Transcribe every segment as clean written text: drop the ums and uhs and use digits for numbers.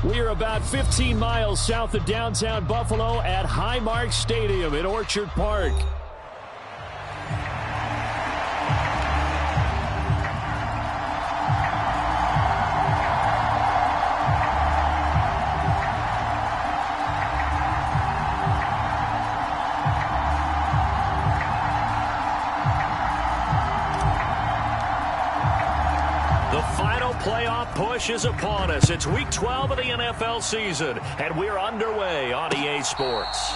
We are about 15 miles south of downtown Buffalo at Highmark Stadium in Orchard Park. Playoff push is upon us. It's week 12 of the NFL season, and we're underway on EA Sports.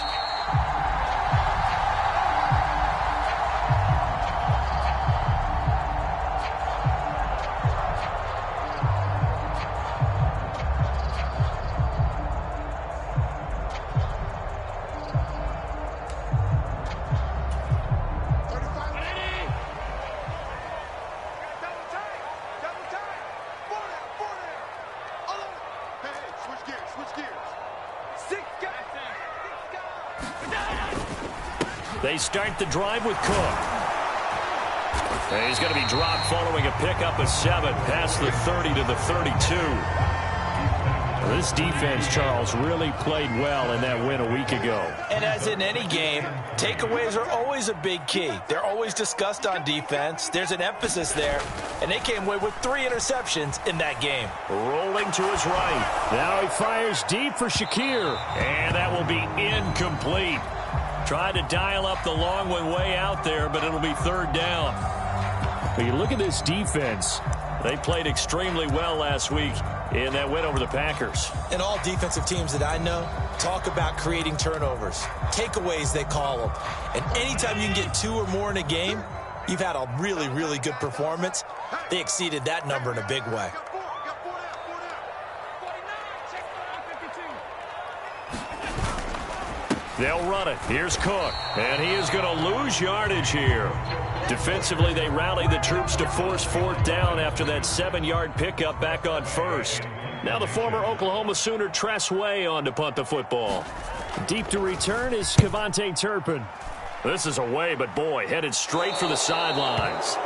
They start the drive with Cook. And he's going to be dropped following a pickup of 7 past the 30 to the 32. This defense, Charles, really played well in that win a week ago. And as in any game, takeaways are always a big key. They're always discussed on defense. There's an emphasis there, and they came away with 3 interceptions in that game. Rolling to his right. Now he fires deep for Shakir, and that will be incomplete. Tried to dial up the long one way out there, but it'll be 3rd down. But you look at this defense. They played extremely well last week in that win over the Packers. And all defensive teams that I know talk about creating turnovers. Takeaways, they call them. And anytime you can get 2 or more in a game, you've had a really, really good performance. They exceeded that number in a big way. They'll run it. Here's Cook. And he is going to lose yardage here. Defensively, they rally the troops to force 4th down after that 7-yard pickup back on 1st. Now the former Oklahoma Sooner Tress Way on to punt the football. Deep to return is Kevontae Turpin. This is away, but boy, headed straight for the sidelines.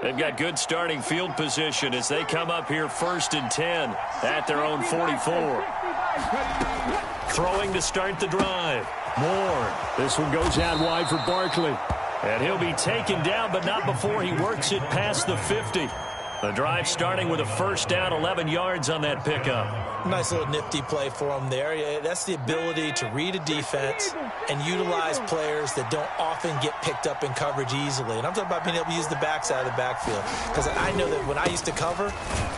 They've got good starting field position as they come up here 1st and 10 at their own 44. Throwing to start the drive. Moore. This one goes out wide for Barkley. And he'll be taken down, but not before he works it past the 50. The drive starting with a 1st down, 11 yards on that pickup. Nice little nifty play for him there. Yeah, that's the ability to read a defense and utilize players that don't often get picked up in coverage easily. And I'm talking about being able to use the backside of the backfield. Because I know that when I used to cover,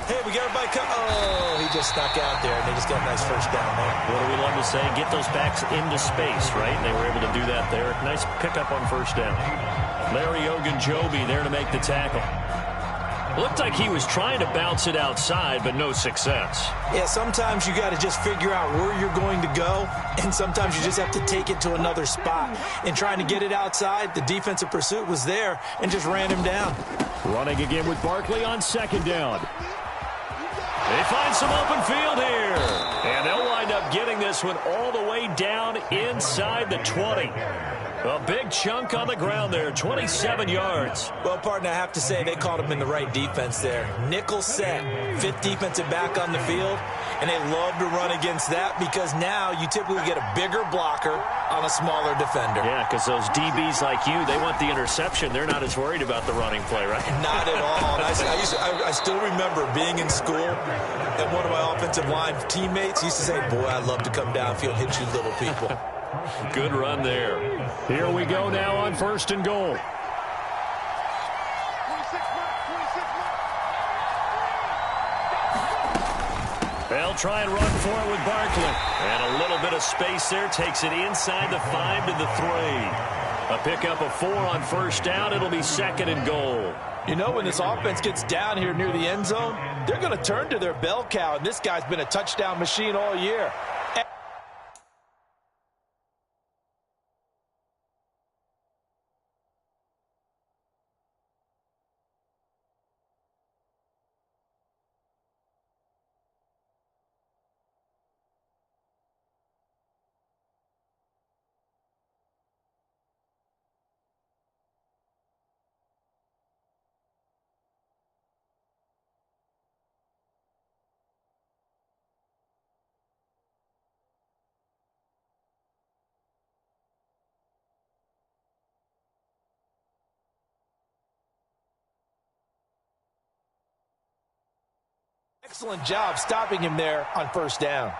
hey, we got everybody cover. Oh, he just snuck out there, and they just got a nice 1st down there. What do we love to say? Get those backs into space, right? And they were able to do that there. Nice pickup on 1st down. Larry Ogunjobi there to make the tackle. Looked like he was trying to bounce it outside, but no success. Yeah, sometimes you got to just figure out where you're going to go, and sometimes you just have to take it to another spot. And trying to get it outside, the defensive pursuit was there and just ran him down. Running again with Barkley on 2nd down. They find some open field here. And they'll wind up getting this one all the way down inside the 20. A big chunk on the ground there, 27 yards. Well, partner, I have to say they caught him in the right defense there. Nickel set, 5th defensive back on the field, and they love to run against that because now you typically get a bigger blocker on a smaller defender. Yeah, because those DBs like you, they want the interception. They're not as worried about the running play, right? Not at all. And I still remember being in school, and one of my offensive line teammates used to say, boy, I'd love to come downfield and hit you little people. Good run there. Here we go now on 1st and goal. They'll try and run for it with Barkley. And a little bit of space there. Takes it inside the 5 to the 3. A pickup of 4 on 1st down. It'll be 2nd and goal. You know, when this offense gets down here near the end zone, they're going to turn to their bell cow. And this guy's been a touchdown machine all year. Excellent job stopping him there on first down.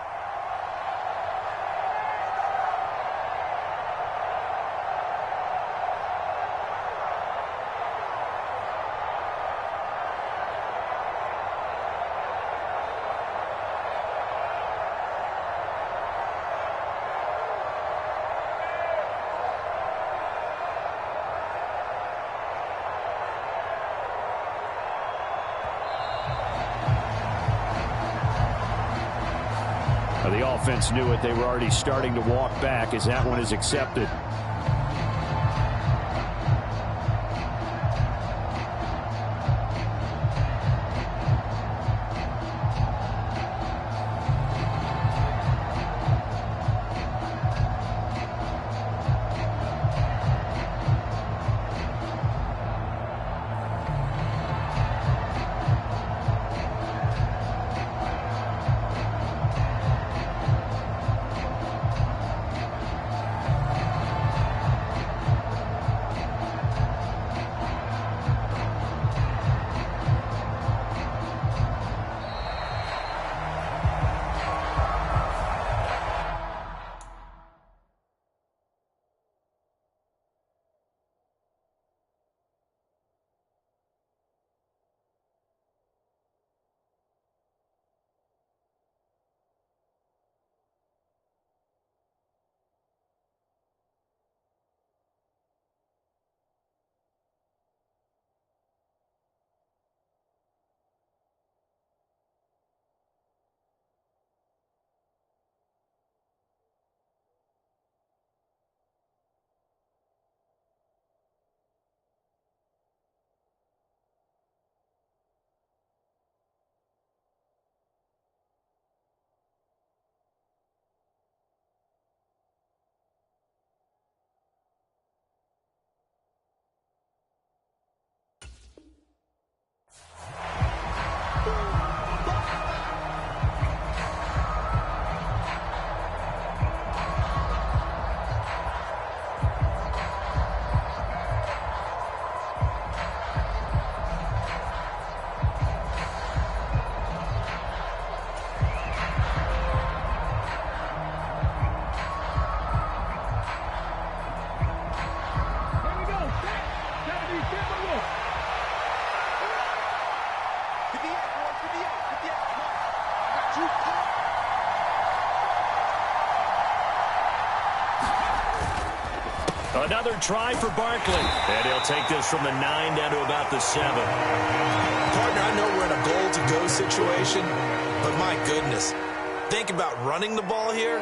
The offense knew it. They were already starting to walk back as that one is accepted. Another try for Barkley. And he'll take this from the 9 down to about the 7. Partner, I know we're in a goal-to-go situation, but my goodness, think about running the ball here.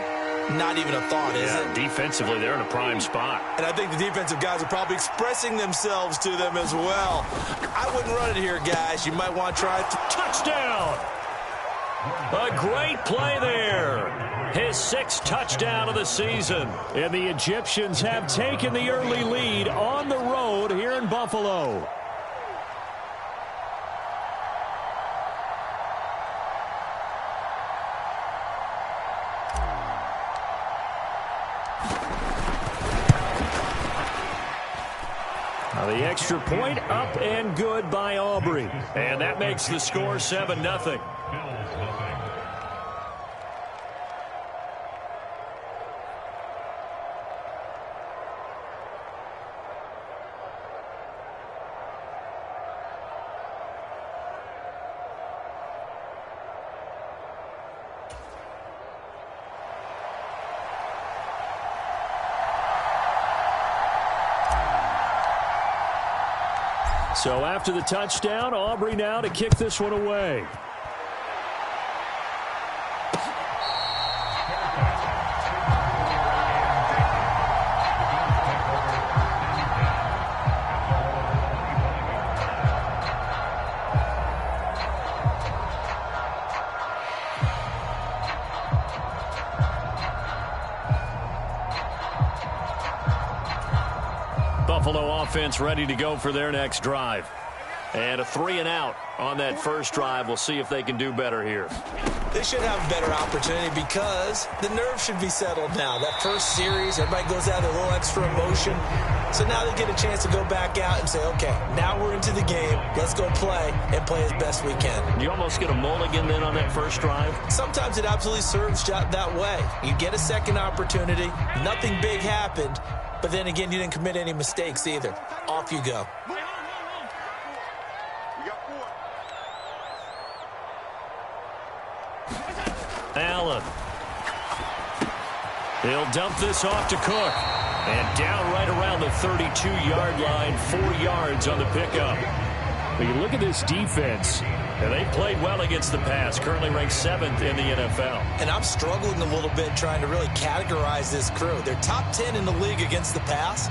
Not even a thought, is it? Defensively, they're in a prime spot. And I think the defensive guys are probably expressing themselves to them as well. I wouldn't run it here, guys. You might want to try it. Touchdown! A great play there. His 6th touchdown of the season. And the Egyptians have taken the early lead on the road here in Buffalo. Now the extra point up and good by Aubrey. And that makes the score 7-0. So after the touchdown, Aubrey now to kick this one away. Buffalo offense ready to go for their next drive. And a 3-and-out on that first drive. We'll see if they can do better here. They should have a better opportunity because the nerves should be settled now. That first series, everybody goes out with a little extra emotion. So now they get a chance to go back out and say, okay, now we're into the game. Let's go play and play as best we can. You almost get a mulligan then on that first drive? Sometimes it absolutely serves that way. You get a second opportunity. Nothing big happened. But then again, you didn't commit any mistakes either. Off you go. Allen. He'll dump this off to Cook. And down right around the 32-yard line, 4 yards on the pickup. But you look at this defense, and they played well against the pass, currently ranked 7th in the NFL. And I'm struggling a little bit trying to really categorize this crew. They're top 10 in the league against the pass,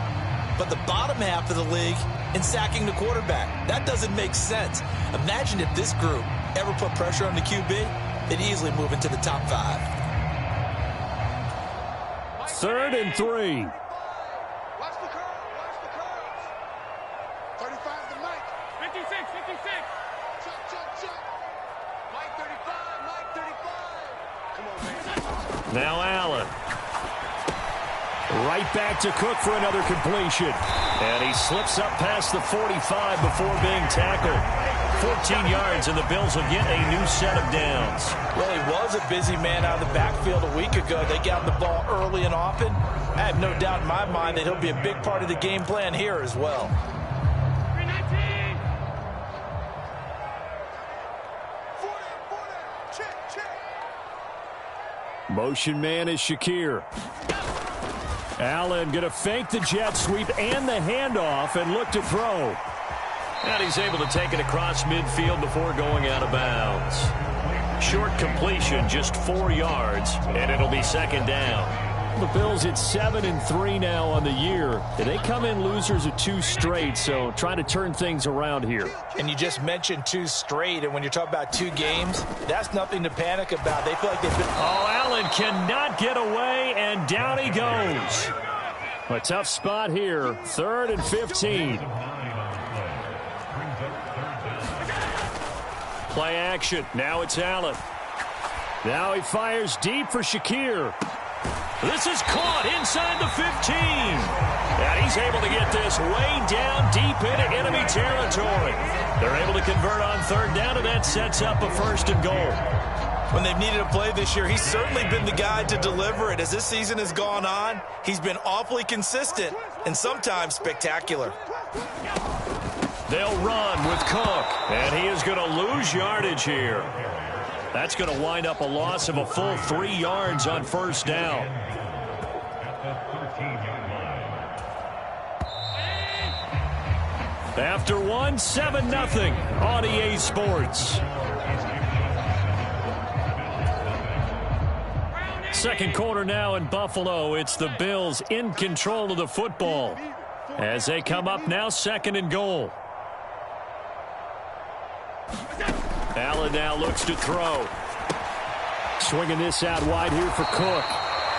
but the bottom half of the league in sacking the quarterback. That doesn't make sense. Imagine if this group ever put pressure on the QB, they'd easily move into the top 5. 3rd and 3. Watch the curve. Watch the curves. 35 to Mike. 56. Chuck. Mike 35. Come on, man. Now Allen. Right back to Cook for another completion. And he slips up past the 45 before being tackled. 14 yards, and the Bills will get a new set of downs. Well, he was a busy man out of the backfield a week ago. They got the ball early and often. I have no doubt in my mind that he'll be a big part of the game plan here as well. 319. 40. Check. Motion man is Shakir. Allen going to fake the jet sweep and the handoff and look to throw. And he's able to take it across midfield before going out of bounds. Short completion, just 4 yards, and it'll be 2nd down. The Bills at 7-3 now on the year. They come in losers of 2 straight, so trying to turn things around here. And you just mentioned 2 straight, and when you're talking about 2 games, that's nothing to panic about. They feel like they've been... Oh, Allen cannot get away, and down he goes. A tough spot here, 3rd and 15. Play action. Now it's Allen. Now he fires deep for Shakir. This is caught inside the 15. And he's able to get this way down deep into enemy territory. They're able to convert on 3rd down, and that sets up a 1st and goal. When they've needed a play this year, he's certainly been the guy to deliver it. As this season has gone on, he's been awfully consistent and sometimes spectacular. They'll run with Cook, and he is going to lose yardage here. That's going to wind up a loss of a full 3 yards on 1st down. After 1, 7-0 on EA Sports. Second quarter now in Buffalo. It's the Bills in control of the football as they come up now 2nd and goal. Allen now looks to throw. Swinging this out wide here for Cook.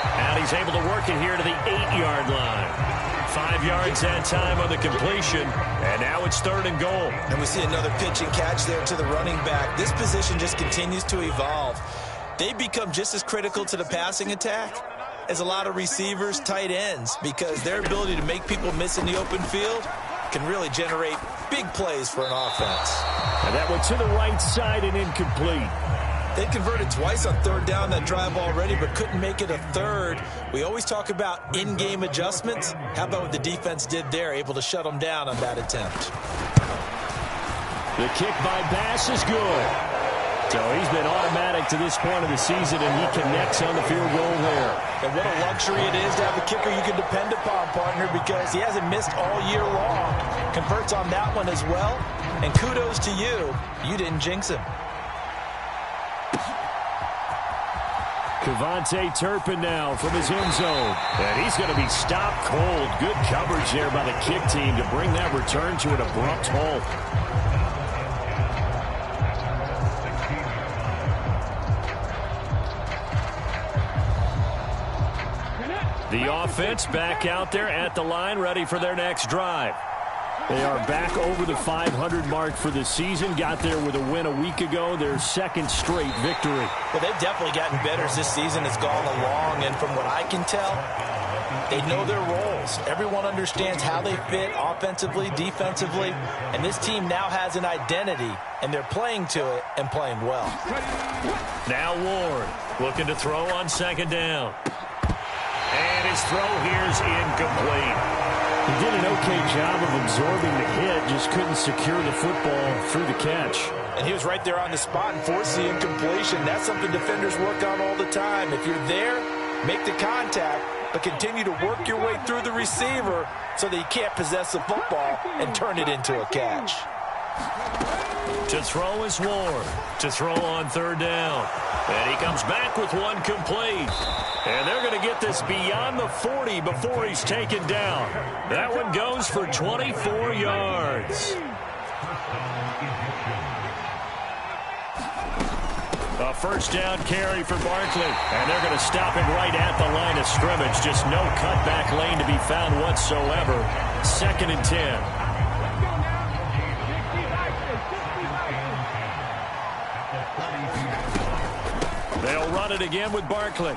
And he's able to work it here to the 8-yard line. 5 yards that time on the completion. And now it's 3rd and goal. And we see another pitch and catch there to the running back. This position just continues to evolve. They become just as critical to the passing attack as a lot of receivers, tight ends, because their ability to make people miss in the open field can really generate big plays for an offense. And that went to the right side and incomplete. They converted twice on 3rd down that drive already, but couldn't make it a 3rd. We always talk about in-game adjustments. How about what the defense did there, able to shut them down on that attempt? The kick by Bass is good. So he's been automatic to this point of the season, and he connects on the field goal there. And what a luxury it is to have a kicker you can depend upon, partner, because he hasn't missed all year long. Converts on that one as well. And kudos to you. You didn't jinx him. Kevontae Turpin now from his end zone. And he's going to be stopped cold. Good coverage there by the kick team to bring that return to an abrupt halt. The offense back out there at the line, ready for their next drive. They are back over the 500 mark for the season. Got there with a win a week ago, their 2nd straight victory. Well, they've definitely gotten better as this season has gone along, and from what I can tell, They know their roles. Everyone understands how they fit offensively, defensively, and this team now has an identity, and they're playing to it and playing well. Now Ward looking to throw on second down. And his throw here's incomplete. He did an okay job of absorbing the hit, just couldn't secure the football through the catch. And he was right there on the spot and forced the incompletion. That's something defenders work on all the time. If you're there, make the contact, but continue to work your way through the receiver so that you can't possess the football and turn it into a catch. To throw is Ward. To throw on third down. And he comes back with one complete. And they're going to get this beyond the 40 before he's taken down. That one goes for 24 yards. A first down carry for Barkley. And they're going to stop him right at the line of scrimmage. Just no cutback lane to be found whatsoever. 2nd and 10. They'll run it again with Barkley.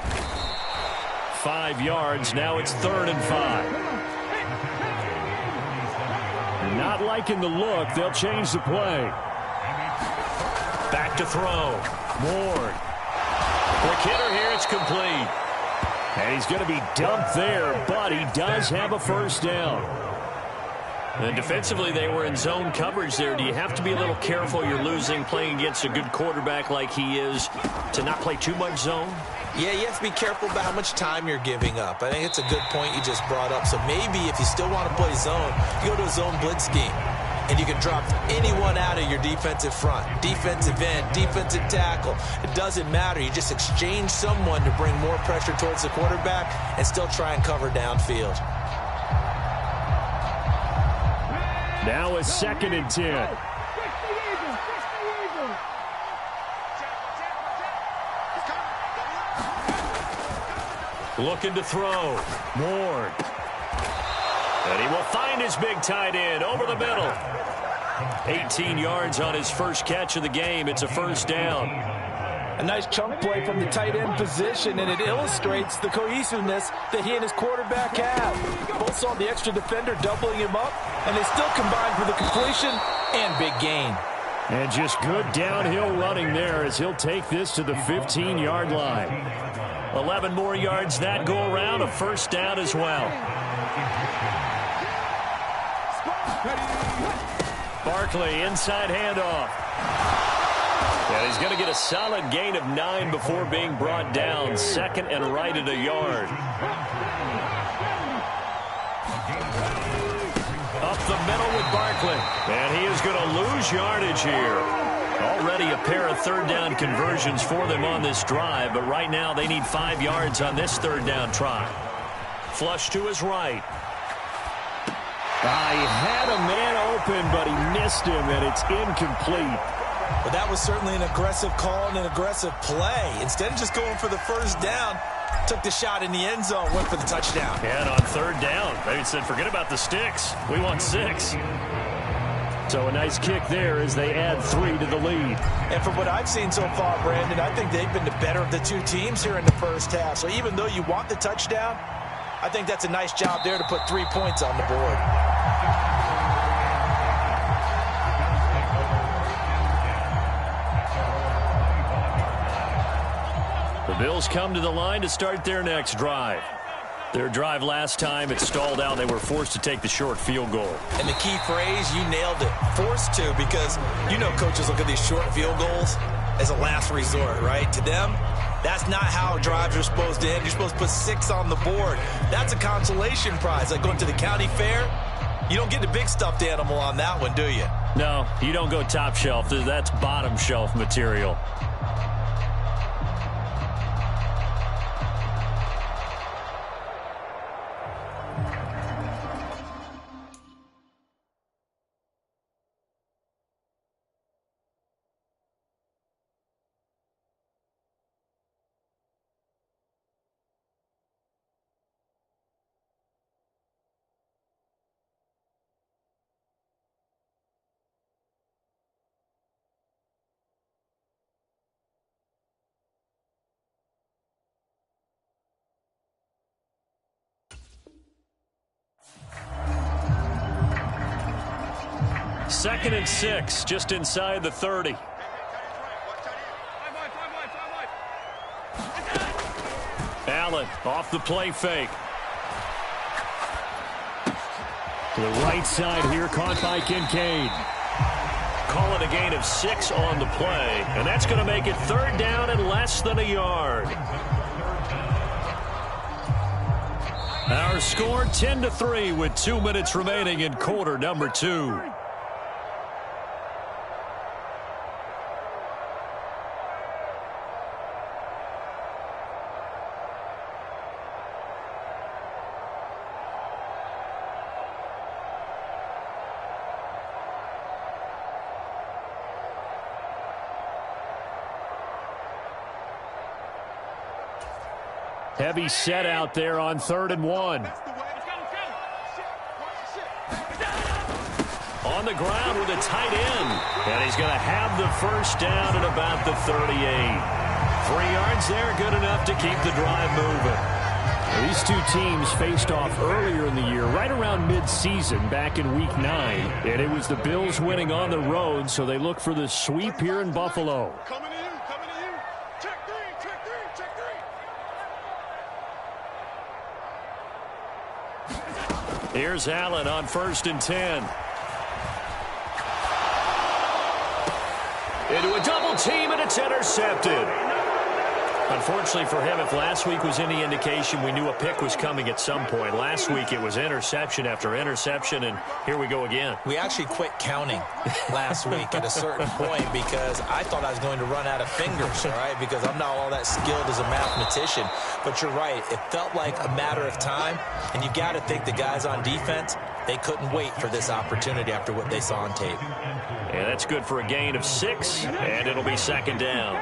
5 yards. Now it's 3rd and 5. Not liking the look. They'll change the play. Back to throw. Ward. Quick hitter here. It's complete. And he's going to be dumped there, but he does have a first down. And defensively, they were in zone coverage there. Do you have to be a little careful? You're losing, playing against a good quarterback like he is, to not play too much zone? Yeah, you have to be careful about how much time you're giving up. I think it's a good point you just brought up. So maybe if you still want to play zone, you go to a zone blitz scheme. And you can drop anyone out of your defensive front. Defensive end, defensive tackle. It doesn't matter. You just exchange someone to bring more pressure towards the quarterback and still try and cover downfield. Now it's 2nd and 10. Looking to throw. Ward. And he will find his big tight end over the middle. 18 yards on his first catch of the game. It's a first down. A nice chunk play from the tight end position, and it illustrates the cohesiveness that he and his quarterback have. Both saw the extra defender doubling him up, and they still combined for the completion and big gain. And just good downhill running there as he'll take this to the 15-yard line. 11 more yards that go around, a first down as well. Barkley, inside handoff. And he's going to get a solid gain of 9 before being brought down. 2nd and right at a yard. Up the middle with Barkley. And he is going to lose yardage here. Already a pair of third down conversions for them on this drive, but right now they need 5 yards on this third down try. Flush to his right. He had a man open, but he missed him, and it's incomplete. Well, that was certainly an aggressive call and an aggressive play. Instead of just going for the first down, took the shot in the end zone, went for the touchdown. And on third down, they said, forget about the sticks. We want 6. So a nice kick there as they add 3 to the lead. And from what I've seen so far, Brandon, I think they've been the better of the two teams here in the first half. So even though you want the touchdown, I think that's a nice job there to put 3 points on the board. The Bills come to the line to start their next drive. Their drive last time, it stalled out. They were forced to take the short field goal. And the key phrase, you nailed it, forced to, because you know coaches look at these short field goals as a last resort, right? To them, that's not how drives are supposed to end. You're supposed to put 6 on the board. That's a consolation prize, like going to the county fair. You don't get the big stuffed animal on that one, do you? No, you don't go top shelf. That's bottom shelf material. 2nd and 6, just inside the 30. Allen off the play fake. To the right side here, caught by Kincaid. Call it a gain of 6 on the play, and that's going to make it 3rd down and less than a yard. Our score 10-3 with 2 minutes remaining in quarter number 2. Heavy set out there on 3rd and 1. On the ground with a tight end. And he's going to have the 1st down at about the 38. 3 yards there, good enough to keep the drive moving. Well, these two teams faced off earlier in the year, right around mid-season, back in Week 9. And it was the Bills winning on the road, so they look for the sweep here in Buffalo. Coming to you, coming to you. Check 3, check 3, check 3. Here's Allen on 1st and 10. Into a double team, and it's intercepted. Unfortunately for him, if last week was any indication, we knew a pick was coming at some point. Last week it was interception after interception, and here we go again. We actually quit counting last week at a certain point because I thought I was going to run out of fingers, all right, because I'm not all that skilled as a mathematician. But you're right. It felt like a matter of time, and you got to think the guys on defense, they couldn't wait for this opportunity after what they saw on tape. And that's good for a gain of 6, and it'll be 2nd down.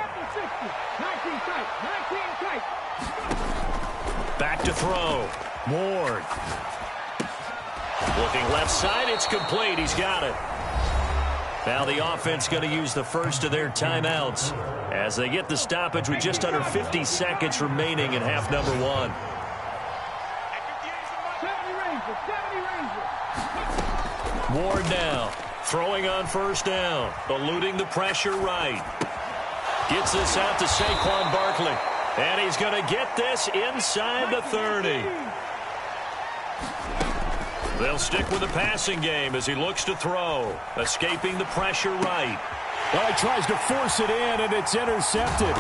Back to throw. Ward. Looking left side, it's complete. He's got it. Now the offense going to use the first of their timeouts as they get the stoppage with just under 50 seconds remaining in half number 1. Ward now throwing on 1st down, eluding the pressure right. Gets this out to Saquon Barkley. And he's going to get this inside the 30. They'll stick with the passing game as he looks to throw. Escaping the pressure right. Well, he tries to force it in, and it's intercepted.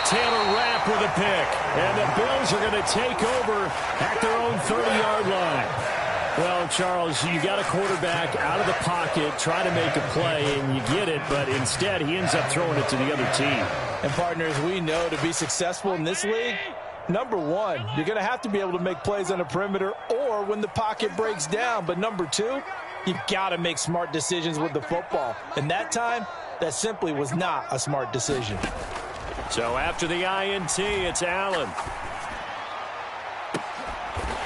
Taylor Rapp with a pick. And the Bills are going to take over at their own 30-yard line. Well, Charles, you got a quarterback out of the pocket, try to make a play, and you get it, but instead he ends up throwing it to the other team. And partners, we know to be successful in this league, number one, you're going to have to be able to make plays on the perimeter or when the pocket breaks down. But number two, you've got to make smart decisions with the football. And that time, that simply was not a smart decision. So after the INT, it's Allen.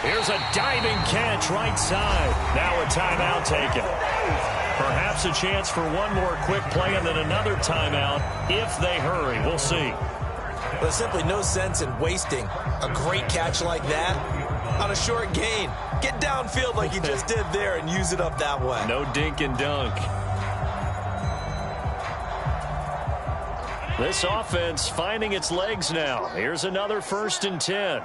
Here's a diving catch right side. Now a timeout taken. Perhaps a chance for one more quick play and then another timeout if they hurry. We'll see. Well, there's simply no sense in wasting a great catch like that on a short gain. Get downfield like you just did there and use it up that way. No dink and dunk. This offense finding its legs now. Here's another 1st and 10.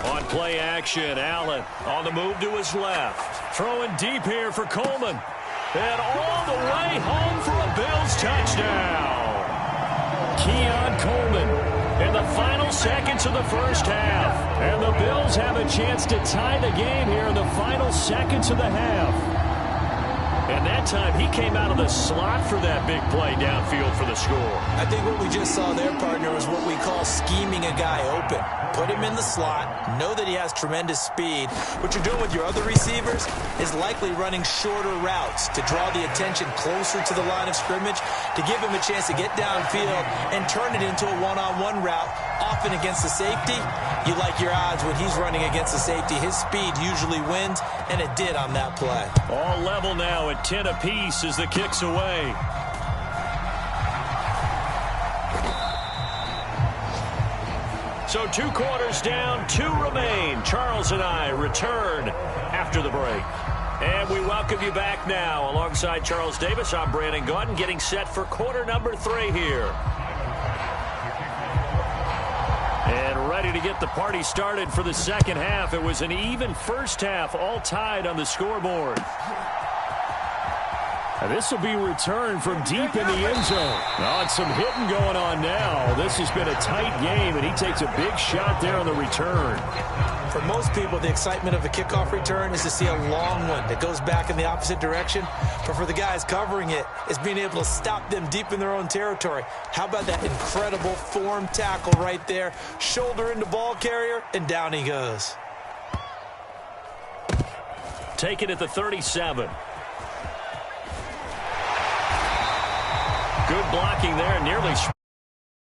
On play action, Allen on the move to his left. Throwing deep here for Coleman. And all the way home for a Bills touchdown. Keon Coleman in the final seconds of the first half. And the Bills have a chance to tie the game here in the final seconds of the half. And that time, he came out of the slot for that big play downfield for the score. I think what we just saw there, partner, is what we call scheming a guy open. Put him in the slot, know that he has tremendous speed. What you're doing with your other receivers is likely running shorter routes to draw the attention closer to the line of scrimmage, to give him a chance to get downfield and turn it into a one-on-one route, often against the safety. You like your odds when he's running against the safety. His speed usually wins, and it did on that play. All level now at 10 apiece as the kick's away. So 2 quarters down, 2 remain. Charles and I return after the break. And we welcome you back now. Alongside Charles Davis, I'm Brandon Gaudin, getting set for quarter number 3 here. And ready to get the party started for the second half. It was an even first half, all tied on the scoreboard. And this will be returned from deep in the end zone. Oh, it's some hitting going on now. This has been a tight game, and he takes a big shot there on the return. For most people, the excitement of a kickoff return is to see a long one that goes back in the opposite direction. But for the guys covering it, it's being able to stop them deep in their own territory. How about that incredible form tackle right there? Shoulder into ball carrier, and down he goes. Take it at the 37. Good blocking there, nearly